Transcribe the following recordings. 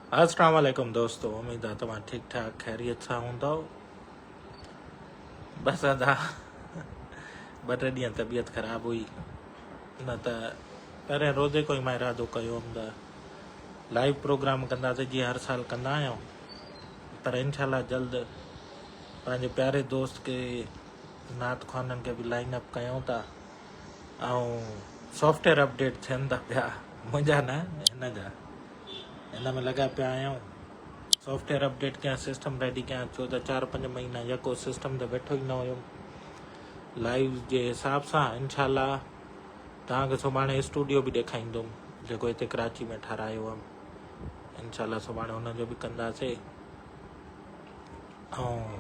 अस्सलाम वालेकुम दोस्तों, उम्मीद आहे तव्हां ठीक ठाक खैरियत सां हूंदव। बसि अदा 2-3 ॾींहं तबियत ख़राब हुई, न त पहिरें रोज़े को ई मां इरादो कयो हुउमि त लाइव प्रोग्राम कंदासीं जीअं हर साल कंदा आहियूं, पर इंशाल्लाह जल्द पंहिंजे प्यारे दोस्त खे नात ख़्वाननि खे बि लाइन अप कयूं था ऐं सॉफ्टवेयर अपडेट थियनि था पिया, मुंहिंजा न हिन जा, हिन में लॻा पिया आहियूं। सॉफ्टवेयर अपडेट कयां, सिस्टम रेडी कयां, छो त 4-5 महीना यको सिस्टम ते वेठो ई न हुयुमि। लाइव जे हिसाब सां इंशाल्लाह तव्हांखे सुभाणे स्टूडियो बि ॾेखारींदुमि जेको हिते कराची में ठारायो हुअमि। इंशाल्लाह सुभाणे हुनजो बि कंदासीं। ऐं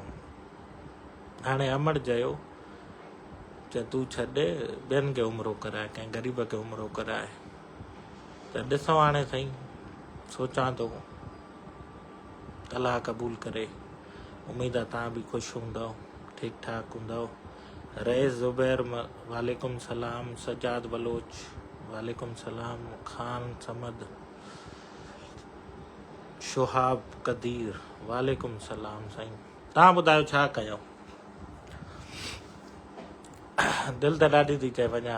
हाणे अमड़ चयो तूं छॾ, ॿियनि खे उमिरो कराए, कंहिं ग़रीब खे उमिरो कराए। त ॾिसो हाणे साईं, सोचां थो, अलाह क़बूल करे। उम्मीद आहे तव्हां बि ख़ुशि हूंदव, ठीकु ठाक हूंदव। रईस ज़ुबैर वालेकुम सलाम, सजाद बलोच वालेकुम सलाम, खान समद, शुहाब कदीर वालेकुम सलाम। साईं तव्हां ॿुधायो छा कयूं? दिलि त ॾाढी थी चए वञा,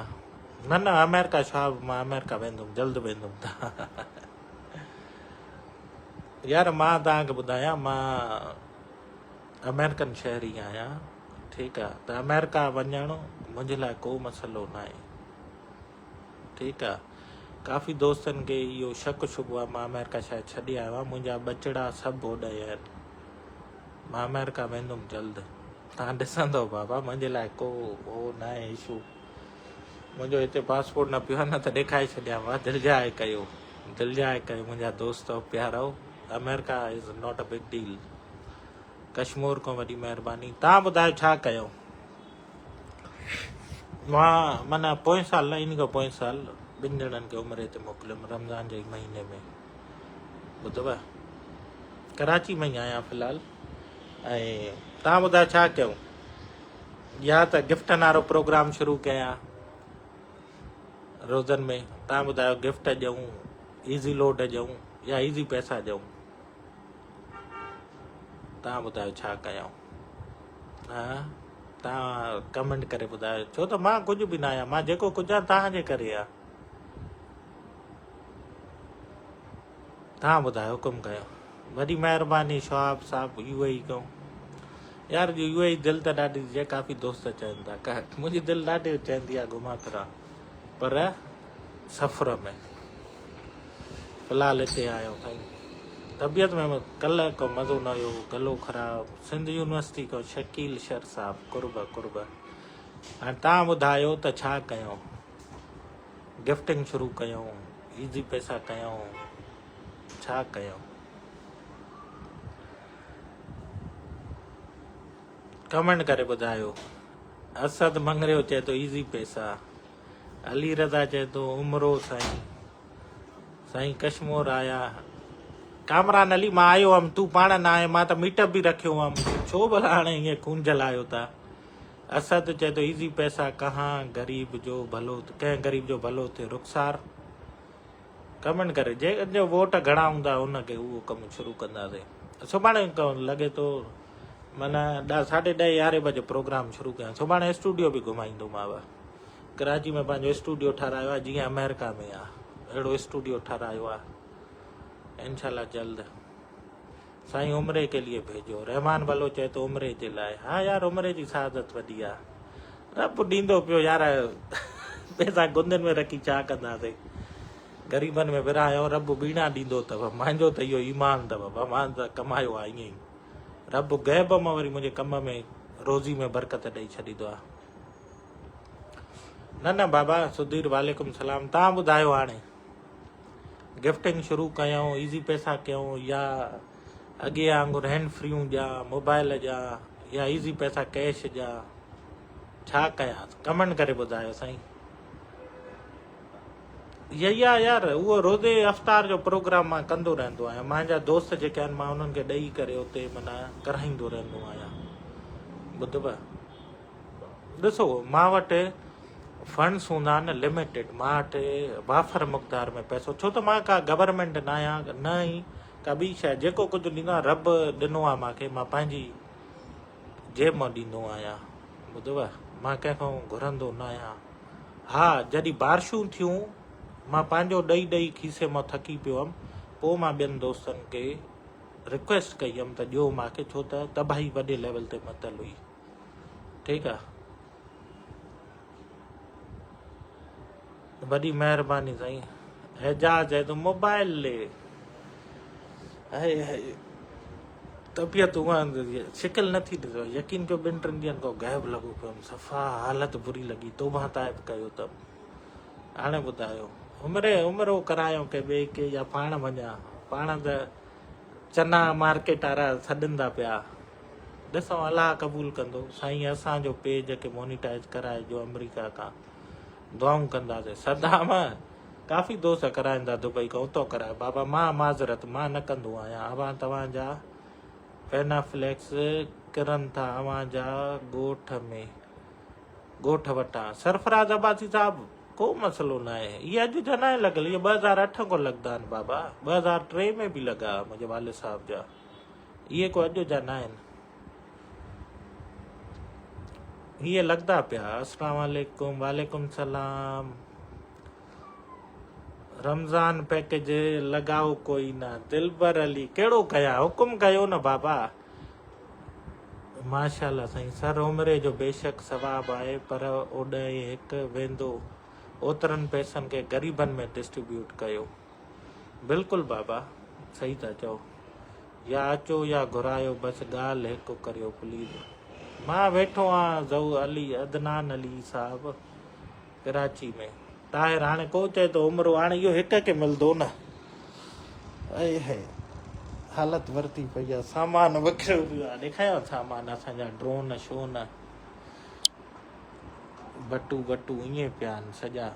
न अमेरिका छा, मां अमेरिका वेंदुमि, जल्द वेंदुमि। यार मां तव्हांखे ॿुधायां, मां अमेरिकन शहरी आहियां, ठीकु आहे। त अमेरिका वञणु मुंहिंजे लाइ को मसइलो न आहे, ठीकु आहे। काफ़ी दोस्तनि खे इहो शक शुबो आहे मां अमेरिका शायदि छॾे आयो आहियां, मुंहिंजा बचड़ा सभु होॾे आहिनि। मां अमेरिका वेंदुमि जल्द, तव्हां ॾिसंदव बाबा, मुंहिंजे लाइ को हो न आहे इशू। मुंहिंजो हिते पासपोर्ट न पियो आहे, न त ॾेखारे छॾियां मां। दिलि जाए कयो मुंहिंजा दोस्त प्यारो। America is not a big deal. Kashmir खां वॾी महिरबानी। तव्हां ॿुधायो छा कयूं? मां माना पोएं साल न, इन खां पोएं साल 2 ॼणनि खे उमिरि ते मोकिलियुमि रमज़ान जे महीने में, ॿुधव। कराची में ई आहियां फ़िलहाल। ऐं तव्हां ॿुधायो छा कयूं? या त गिफ्टनि वारो प्रोग्राम शुरू कयां रोज़नि में? तव्हां ॿुधायो, गिफ्ट ॾियूं, ईज़ी लोड ॾियूं या ईज़ी पैसा ॾियूं? तव्हां ॿुधायो छा कयूं? हा, तव्हां कमेंट करे ॿुधायो, छो त मां कुझु बि न आहियां। मां जेको कुझु आहे तव्हांजे करे आहे। तव्हां ॿुधायो, हुकुम कयो, वॾी महिरबानी। शहाब साहब UAE खां। यार UAE दिलि त ॾाढी थी, काफ़ी दोस्त चवनि था, मुंहिंजी दिलि ॾाढी चवंदी आहे घुमा फिरा, पर सफ़र में फ़िलहाल हिते आहियो साईं। तबियत में कल्ह को मज़ो न हुयो, गलो ख़राब। सिंध यूनिवर्सिटी खां शकील शर साहब, कुर्ब। हाणे तव्हां ॿुधायो त छा कयूं? गिफ्टिंग शुरू कयूं, ईज़ी पैसा कयूं, छा कयूं? कमेंट करे ॿुधायो। असद मंगरियो चए थो ईज़ी पैसा। अली रज़ा चए थो उमिरो साईं कश्मीर आया। कामरान अली मां आयो हुअमि, तूं पाण न आयो, मां त मीटअप बि रखियो हुअमि, छो भला हाणे ईअं खून जलायो था? असद चए थो ईज़ी पैसा कहाँ ग़रीब जो भलो, कंहिं ग़रीब जो भलो थिए। रुखसार कमेंट करे, जंहिंजो वोट घणा हूंदा उनखे उहो कमु शुरू कंदासीं। सुभाणे लॻे थो माना 10:30-11 बजे प्रोग्राम शुरू कयां। सुभाणे स्टूडियो बि घुमाईंदोमांव। कराची में पंहिंजो स्टूडियो ठारायो आहे, जीअं अमेरिका में आहे अहिड़ो स्टूडियो ठारायो आहे। इंशाल्लाह जल्द। साईं उमिरे के लिए भेजो। रहमान भलो चए थो उमिरे जे लाइ। हा यार, उमिरे जी सादत वॾी आहे, रब ॾींदो पियो यार। पैसा गुंदनि में रखी छा कंदासीं? ग़रीबनि में विरायो, रब बीणा ॾींदो अथव। मुंहिंजो त इहो ईमान अथव, मां त कमायो आहे ईअं ई। रब गैब मां वरी मुंहिंजे कम में, रोज़ी में बरकत ॾेई छॾींदो आहे। न बाबा सुधीर वालेकुम सलाम। तव्हां ॿुधायो, हाणे गिफ्टिंग शुरू कयूं, ईज़ी पैसा कयूं, या अॻे वांगुरु हैंड फ्रियूं ॾियां मोबाइल जा, या ईज़ी पैसा कैश जा? छा कयां? कमेंट करे ॿुधायो साईं। इहा आहे यार, उहो रोज़े अफ़्तार जो प्रोग्राम मां कंदो रहंदो आहियां। मुंहिंजा दोस्त जेके आहिनि, मां उन्हनि खे ॾेई करे उते माना कराईंदो रहंदो आहियां, ॿुधव। ॾिसो, मां वटि फंड्स हूंदा आहिनि लिमिटेड, मां वटि वाफ़र मक़दार में पैसो, छो त मां का गवर्नमेंट न आहियां, न ई का ॿी शइ जेको कुझु ॾींदो आहे रब ॾिनो आहे मूंखे, मां पंहिंजी जेब मां ॾींदो आहियां, ॿुधव, मां कंहिंखां घुरंदो न आहियां। हा, जॾहिं बारिशूं थियूं मां पंहिंजो ॾेई ॾेई खीसे मां थकी पियो हुअमि, पोइ मां ॿियनि दोस्तनि खे रिक्वेस्ट कई हुअमि त ॾियो मूंखे, छो त तबाही वॾे लेवल ते मतल हुई। ठीकु आहे, वॾी महिरबानी साईं। एजाज है तो मोबाइल ले, तबियत उहा शिकिल नथी ॾिसो, यकीन कयो 2-3 ॾींहंनि खां गाइब लॻो पियो हुअमि, सफ़ा हालत बुरी लॻी, तोबा ताइब कयो अथमि। हाणे ॿुधायो, उमिरो करायूं के ॿिए के या पाण वञा, पाण त चना मार्केट वारा छॾनि था पिया। ॾिसो अलाह क़बूल कंदो साईं, असांजो पेज खे मोनिटाइज़ कराइजो अमेरिका खां, दुआऊं कंदासीं। सदाम काफ़ी दोस्त कराईंदा दुबई खां, उतो कराए बाबा, मां माज़रत मां न कंदो आहियां। तव्हांजा पेनाफ्लेक्स किरनि था अव्हांजा ॻोठ वटां। सरफराज़ अब्बासी साहिबु, को मसइलो न आहे, इहे अॼु जा न आहे लॻल, इहे 2008 खां लॻंदा आहिनि बाबा, 2003 में बि लॻा मुंहिंजे वालिद साहिब जा, इहे को अॼु जा न आहिनि, इहे लॻंदा पिया। अस्सलाम वालेकुम। वालेकुम सलाम। रमज़ान पैकेज लॻाओ कोई न, दिलबर अली कहिड़ो कया, हुकुम कयो न बाबा। माशाल्लाह साईं, सर उमिरे जो बेशक सवाबु आहे, पर ओॾे हिकु वेंदो, ओतिरनि पैसनि खे ग़रीबनि में डिस्ट्रीब्यूट कयो। बिल्कुलु बाबा, सही था चओ, या अचो या घुरायो, बसि ॻाल्हि हिकु करियो प्लीज़। मां वेठो आहियां ज़ऊ अली अदनान अली साहिबु कराची में। ताहिर हाणे को चए थो उमिरो, हाणे इहो हिक खे मिलंदो न, हालत वरती पई आहे, सामान विकिरियो पियो आहे। ॾेखारियो सामान असांजा, ड्रोन शो न, बटू ईअं पिया आहिनि सॼा,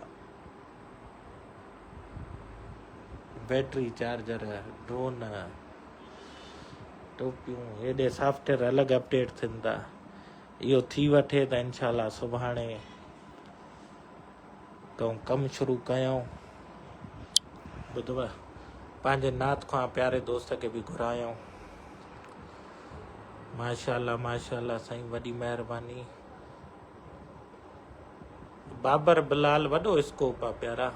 बैटरी चार्जर, ड्रोन, टोपियूं, हेॾे सॉफ्टवेयर अलॻि अपडेट थियनि था। इहो थी वठे त इनशाला सुभाणे कमु शुरू कयूं, ॿुधव, पंहिंजे नात खां प्यारे दोस्त खे बि घुरायूं। माशाल्लाह माशाल्लाह साईं, वॾी महिरबानी। बाबर बिलाल, वॾो स्कोप आहे प्यारा,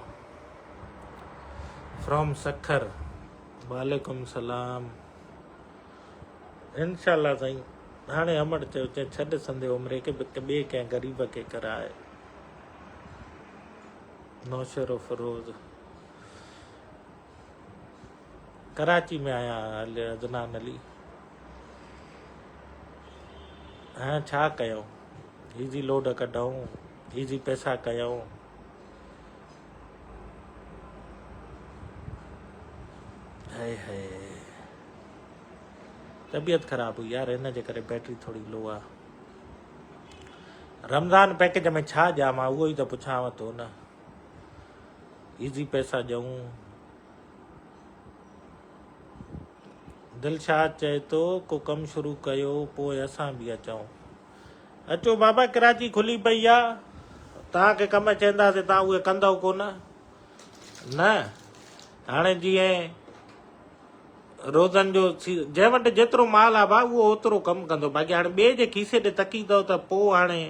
फ्रॉम सखर। वालेकुम सलाम। इनशाला साईं, हाणे अमड़ चयो छॾ संदे उमिरे खे ॿिए कंहिं ग़रीब खे कराए। नौशर फरोज़, कराची में आहियां अदनान अली। हाणे छा कयूं, ईज़ी लोड कढूं, ईज़ी पैसा कयूं। तबियत ख़राबु हुई यार, हिन जे करे बैटरी थोरी लो आहे। रमज़ान पैकेज में छा ॾियां मां, उहो ई त पुछांव थो न, ईज़ी पैसा ॾियूं। दिलशाद चए थो को कमु शुरू कयो, पोइ असां बि अचूं। अचो बाबा, कराची खुली पई आहे, तव्हांखे कमु चवंदासीं, तव्हां उहे कंदव कोन न। हाणे जीअं रोज़नि जो जंहिं वटि जेतिरो माल आहे भाउ, उहो ओतिरो कमु कंदो, बाक़ी हाणे ॿिए जे खीसे ते तकींदव त पोइ हाणे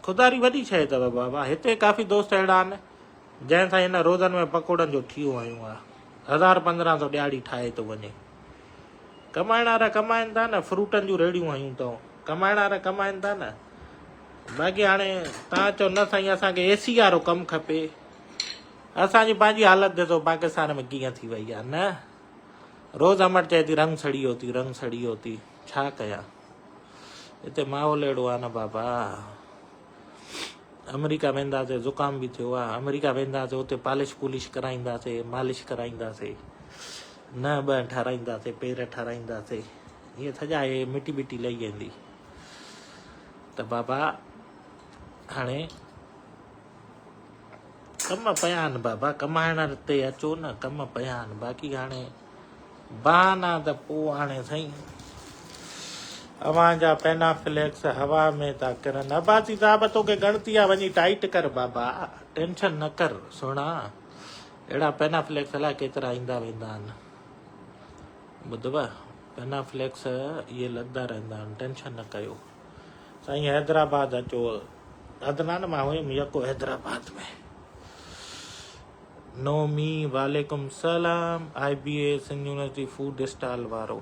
ख़ुदारी वॾी शइ अथव बाबा। हिते काफ़ी दोस्त अहिड़ा आहिनि जंहिंसां हिन रोज़नि में पकोड़नि जो ठियो आयूं आहे, 1000-1500 ॾियारी ठाहे थो वञे। कमाइण वारा कमाइनि था न, फ्रूटनि जूं रेड़ियूं आयूं अथऊं, कमाइण वारा कमाइनि था न। बाक़ी हाणे तव्हां चओ न साईं असांखे एसी वारो कमु खपे, असांजी पंहिंजी हालत ॾिसो पाकिस्तान में कीअं थी वई आहे न। रोज़ अमर चए थी रंग सड़ी वियो थी, छा कयां, हिते माहौल अहिड़ो आहे न बाबा। अमेरिका वेंदासीं ज़ुकाम बि थियो आहे, अमेरिका वेंदासीं उते पालिश पुलिश कराईंदासीं, मालिश कराईंदासीं, न ॿ ठाराईंदासीं, पेर ठाराईंदासीं, ईअं सॼा इहे मिटी लही वेंदी। त बाबा हाणे कम पिया आहिनि बाबा, कमाइण ते अचो न, कम पिया आहिनि। बाक़ी हाणे बहाना त पोइ हाणे साईं अव्हांजा पेनाफ्लेक्स हवा में था किरनि। अब्बासी साहिब तोखे गणती आहे, वञी टाइट कर बाबा, टेंशन न कर सुहिणा। अहिड़ा पेनाफ्लेक्स अलाए केतिरा ईंदा वेंदा आहिनि। ॿुधव पेनाफ्लेक्स इहे लॻंदा रहंदा आहिनि, टेंशन न कयो साईं। हैदराबाद अचो, अदनान मां हुयुमि यको हैदराबाद में। नोमी वालेकुम सलाम। IBS यूनिवर्सिटी फूड स्टॉल वारो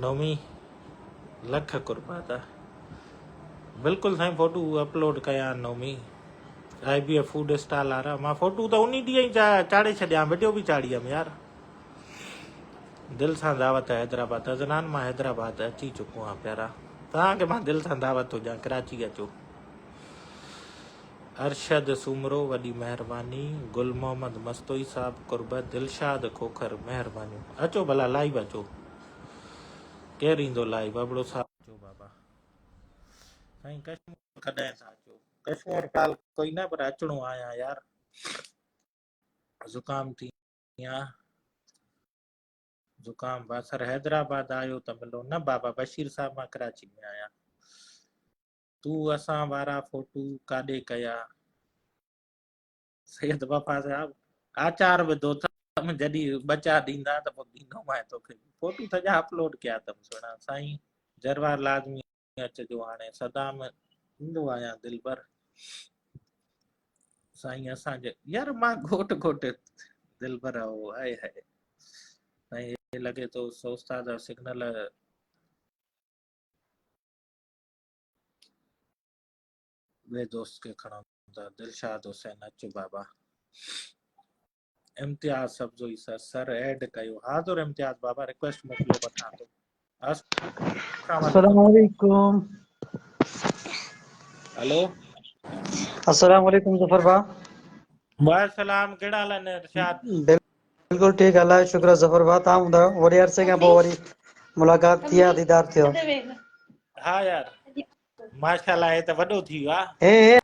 नोमी लख कुर्बात आहे। बिल्कुलु साईं, फोटू अपलोड कया नोमी। IBS फूड स्टॉल वारा मां फोटू त उन ॾींहुं ई चाढ़े छॾियां, वीडियो बि चाढ़ी हुयमि यार। दिलि सां दावत है हैदराबाद। अज़नान मां हैदराबाद अची चुको आहियां प्यारा। तव्हांखे मां दिलि सां दावत हुजां, कराची अचो। अरशद सुमरो वॾी महिरबानी। गुल मोहम्मद मस्तोई साहब कुर्बत। दिलशाद खोखर महिरबानी। अचो भला लाइव अचो। केरु ईंदो लाइव? बबड़ो साहब अचो बाबा। साईं कश्मीर कॾहिं था अचो? कश्मीर काल कोई न, पर अचिणो आहियां यार। ज़ुकाम थी या ज़ुकाम बासर। हैदराबाद आयो त मिलो न बाबा। बशीर साहब मां कराची में आहियां। तू असां वारा फोटू काॾे कया? सैयद वफा साहब आचार विधो अथमि, जॾहिं ॿ चारि ॾींदा त पोइ ॾींदोमांइ तोखे। फोटू सॼा अपलोड कया अथमि सुहिणा साईं। जरवार लाज़मी अचिजो हाणे। सदाम ईंदो आहियां दिलबर साईं। असांजे यार मां घोट घोट दिलबर हो आहे साईं। लॻे थो उस्ताद सिग्नल ॿिए दोस्त खे खणो था। दिलशाद हुसैन अचो बाबा। इम्तियाज़ सब्ज़ोई सर ऐड कयो। हाज़ुर इम्तियाज़ बाबा, रिक्वेस्ट मोकिलियो वठां थो। अस्सलाम वालेकुम। अस्सलामुअलैकुम। हेलो अस्सलामुअलैकुम ज़फर भाउ। वालेकुम, कहिड़ा हाल आहिनि इरशाद? बिल्कुलु ठीकु, अलाह जो शुक्र आहे ज़फर भाउ। तव्हां ॿुधायो? वरी अरसे खां पोइ वरी मुलाक़ात थी आहे, दीदार थियो। हा यार माशाल्लाह, हे त वॾो थी वियो आहे। हे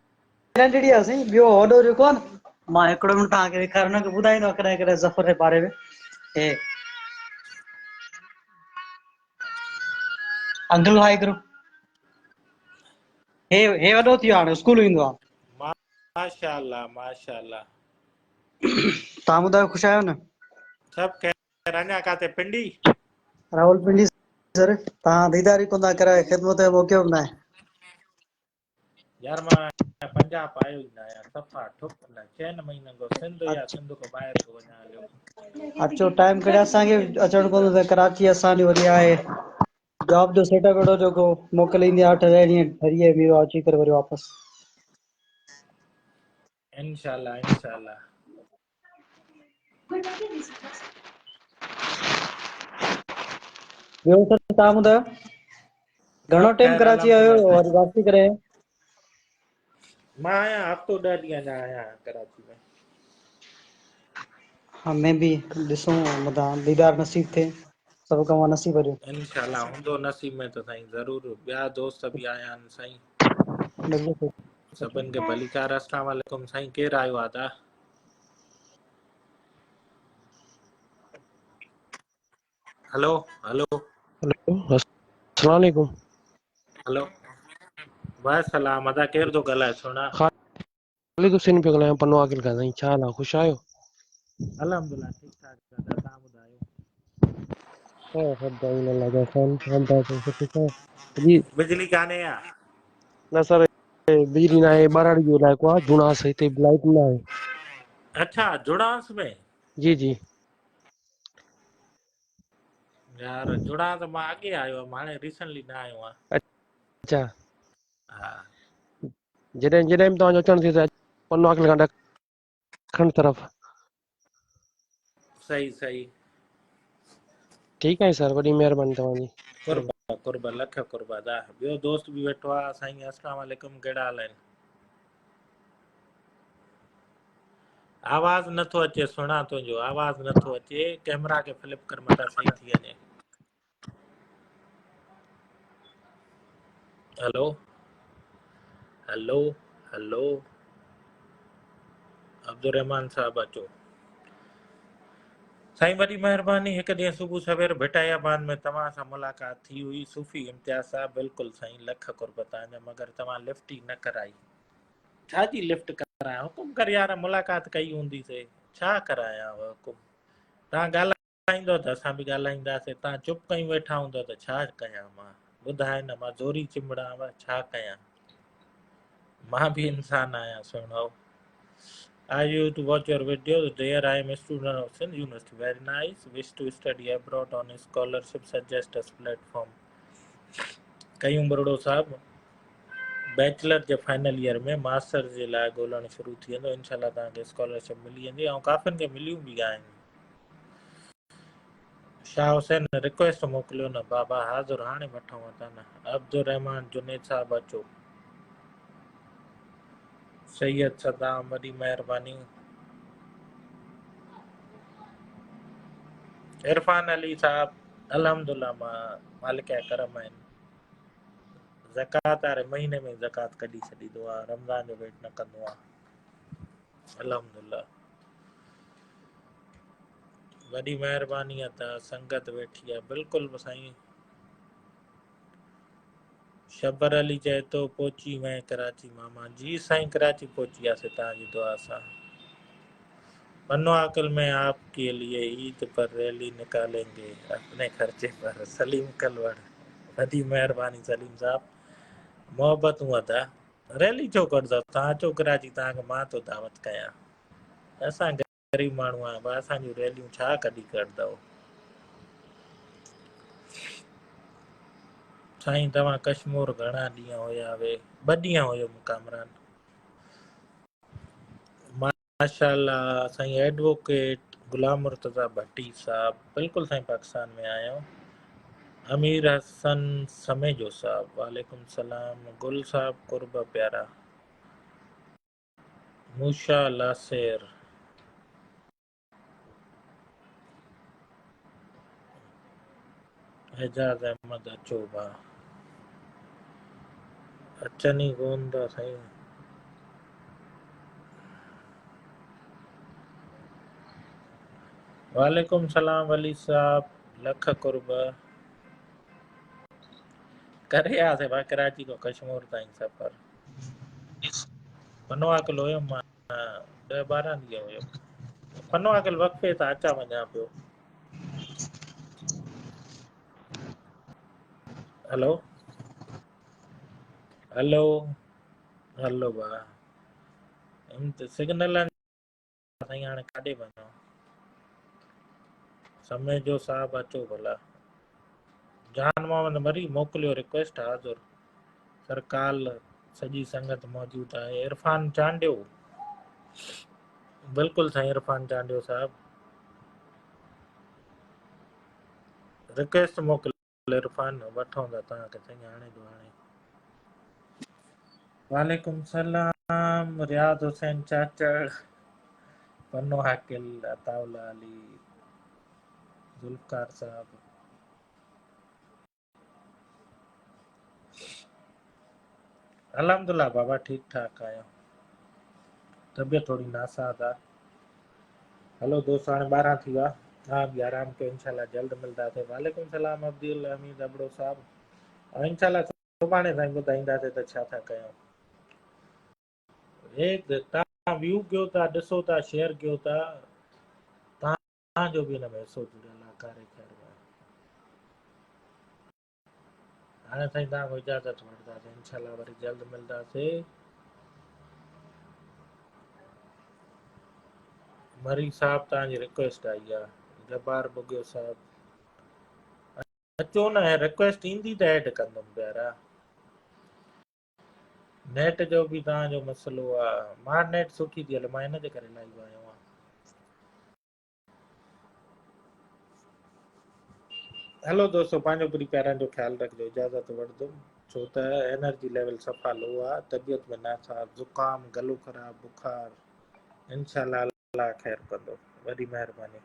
नंढड़ी आहे साईं, ॿियो वॾो जेको आहे न, मां हिकिड़ो मिंट तव्हांखे ॾेखारण हुनखे ॿुधाईंदो आहे कॾहिं कॾहिं ज़फर जे बारे में। हे अंकल वाहेगुरु। हे वॾो थी वियो, हाणे स्कूल वेंदो आहे। माशाल्लाह माशाल्लाह। तव्हां ॿुधायो, ख़ुशि आहियो न? सभु ख़ैर। अञा काथे पिंडी? रावलपिंडी सर। तव्हां दीदार ई कोन था करायो, ख़िदमत जो मौक़ो बि न आहे। यार मां पंजाब आयो ई न आहियां, सफ़ा ठुक न। 6 महीननि खां सिंध या अच्छा सिंध खां ॿाहिरि थो वञा हलियो। अचो, टाइम कढे। असांखे अचणु कोन थो, कराची असांजी वरी आहे जॉब जो सेटअप वेठो जेको मोकिलींदी आहे 8 ॾींहं हरीअ में अची करे वरी वापसि। इंशाल्लाह इंशाल्लाह। ॿियो सर तव्हां ॿुधायो, घणो सभु टाइम ख़ैर कराची आयो अल्हम्दुलिल्लाह साईं। और वापसी करे? मां आहियां हफ़्तो 10 ॾींहं अञा आहियां कराची में। हाँ, मैं भी ॾिसूं मतलब दीदार नसीब थे, सभु कम नसीब हुजे। इंशाल्लाह हूंदो नसीब में त साईं ज़रूरु। ॿिया दोस्त बि आया आहिनि साईं, सभिनि खे भलीकार। अस्सलाम वालेकुम साईं, केरु आयो आहे ता? हेलो हेलो हेलो, अस्सलाम वालेकुम। हेलो वालेकुम अदा, केरु थो ॻाल्हाए सुहिणा? ख़ालिद हुसैन पियो ॻाल्हायां, पनो आकिल खां। साईं छा हाल आहे? ख़ुशि आहियो? अल्हम्दुलिल्लाह ठीकु ठाक दादा, तव्हां ॿुधायो? जी बिजली कान्हे या? न सर, बिजली न आहे। ॿारहड़ी जो इलाइक़ो आहे, जुनास, हिते लाइट न आहे। अच्छा, जुड़ांस में? जी जी। यार जुड़ांस मां अॻे आयो हुअमि, हाणे रिसेंटली न आयो आहियां। अच्छा, हा जॾहिं बि तव्हांजो अचणु थी त पनो आकिल खां ॾखण तरफ़। सही सही। ठीकु आहे सर, वॾी महिरबानी तव्हांजी। कुर्बा कुर्बा, लख कुर्बा दा। ॿियो दोस्त बि वेठो आहे साईं। अस्सलाम वालेकुम, कहिड़ा हाल आहिनि? आवाज़ नथो अचे सुहिणा तुंहिंजो, आवाज़ नथो अचे। कैमरा खे फ्लिप कर मथां सही थी वञे। हेलो हेलो हेलो अब्दुलरहमान साहब अचो। साईं वॾी महिरबानी। हिकु ॾींहुं सुबुह सवेर भिटायाबाद में तव्हां सां मुलाक़ात थी हुई। सूफ़ी इम्तियाज़ साहब, बिल्कुलु साईं, लख कुर्ब तव्हांजा। मगर तव्हां लिफ्ट ई न कराई। छा जी लिफ्ट करायां? हुकुम कर यार, मुलाक़ात कई हूंदी से, छा करायां हुकुम? तव्हां ॻाल्हायो ॻाल्हाईंदो त असां बि ॻाल्हाईंदासीं, तव्हां चुप कयूं वेठा हूंदो त छा कयां मां? ॿुधाए न, मां ज़ोरी चिंबड़ाव, छा कयां? मां भी इंसान आहियां सुहिणो। I used to watch your videos. There I am a student of Sindh University. Very nice. Wish to study abroad on a scholarship. Suggest us platform. कयूं बरोड़ो साहब, बैचलर जे फाइनल ईयर में मास्टर जे लाइ ॻोल्हणु शुरू थी वेंदो। इंशाल्लाह तव्हांखे स्कॉलरशिप मिली वेंदी ऐं काफ़िनि खे मिलियूं बि आहिनि। शाह हुसैन रिक्वेस्ट मोकिलियो न बाबा, हाज़ुर हाणे वठूं था न। अब्दुल रहमान जुनेद साहब अचो। सैयद सदाम, वॾी महिरबानी। इरफान अली साहब, अल्हम्दुलिल्लाह मां मालिक जा करम आहिनि। ज़कात वारे महीने में ज़कात कढी छॾींदो आहे, रमज़ान जो वेट न कंदो आहे। अल्हम्दुलिल्लाह, वॾी महिरबानी आहे त संगत वेठी आहे। बिल्कुलु साईं। शबर अली चए थो पहुची वएं कराची मामा। जी साईं, कराची पहुची वियासीं तव्हांजी दुआ सां। पन्नो आकल में आपके लिए ईद पर रैली निकालेंगे अपने खर्चे पर। सलीम कलवड़, वॾी महिरबानी सलीम साहब, मोहबतूं अदा। रैली छो कढंदव? तव्हां अचो कराची, तव्हांखे मां थो दावत कयां। असां ग़रीब माण्हू आहियूं, असांजूं रैलियूं छा कढी कढंदव? साईं तव्हां कश्मीर घणा ॾींहं हुया वे? 2 ॾींहं हुयुमि कामरान। माशाल्लाह साईं। एडवोकेट गुलाम मुर्तज़ा भट्टी साहब, बिल्कुलु साईं पाकिस्तान में आहियो। अमीर हसन समेजो साहब, वालेकुम सलाम। गुल साहब कुर्ब प्यारा। मूशा लासेर, एजाज अहमद अचो भा, अचनि ई कोन था साईं। वालेकुम सलाम वली साहब, लख कुर्ब। करे आयासीं भाई कराची को कश्मीर ताईं सफ़र। पनो आकल हुयुमि मां 10-12 ॾींहं हुयुमि। पनो आकल वक़्फे तां अचां वञा पियो। हेलो हेलो हलो भा, सिग्नल साईं हाणे काॾे वञो? समय जो साहब अचो भला। जान मोहम्मद मरी मोकिलियो रिक्वेस्ट, हाज़ुर। सरकाल सॼी संगत मौजूद आहे। इरफान चांडियो, बिल्कुलु साईं इरफान चांडियो साहब, रिक्वेस्ट मोकिलियो। इरफान वठूं था तव्हांखे साईं हाणे जो हाणे। वालेकुम सलाम रियाद हुसैन चाचड़, पन्नो हाकिल, अताउल्ला अली, जुल्फकार साहब। अल्हम्दुलिल्लाह बाबा, ठीक ठाक आहियो। तबियत थोड़ी नासाज़ आहे। हलो दोस्त, हाणे 12 थी विया। तव्हां बि आराम कयो, इंशाल्लाह जल्द मिलंदासीं। वालेकुम सलाम अब्दुल हमीद अबड़ो साहब। ऐं इंशाल्लाह सुभाणे साईं ॿुधाईंदासीं त छा था कयूं। हे तव्हां व्यू कयो था, ॾिसो था, शेयर कयो था, तव्हांजो बि हिन में हिसो जुड़ियल आहे। कारे ख़ैर हाणे साईं तव्हां इजाज़त वठंदासीं, इंशाल्लाह वरी जल्द मिलंदासीं। मरी साहब तव्हांजी रिक्वेस्ट आई आहे। जब्बार बुगियो साहब अचो न, रिक्वेस्ट ईंदी त ऐड कंदुमि प्यारा। नेट जो बि तव्हांजो मसइलो आहे। मां नेट सुठी थी हले, मां हिन जे करे लाइव आयो आहियां। हलो दोस्तो, पंहिंजो पूरी प्यारनि जो ख़्यालु रखिजो। इजाज़त वठंदुमि, छो त एनर्जी लेवल सफ़ा लो आहे। तबियत में नासाज़, ज़ुकाम, गलो ख़राब, बुखार। इंशाल्लाह अल्लाह ख़ैर कंदो। वॾी महिरबानी।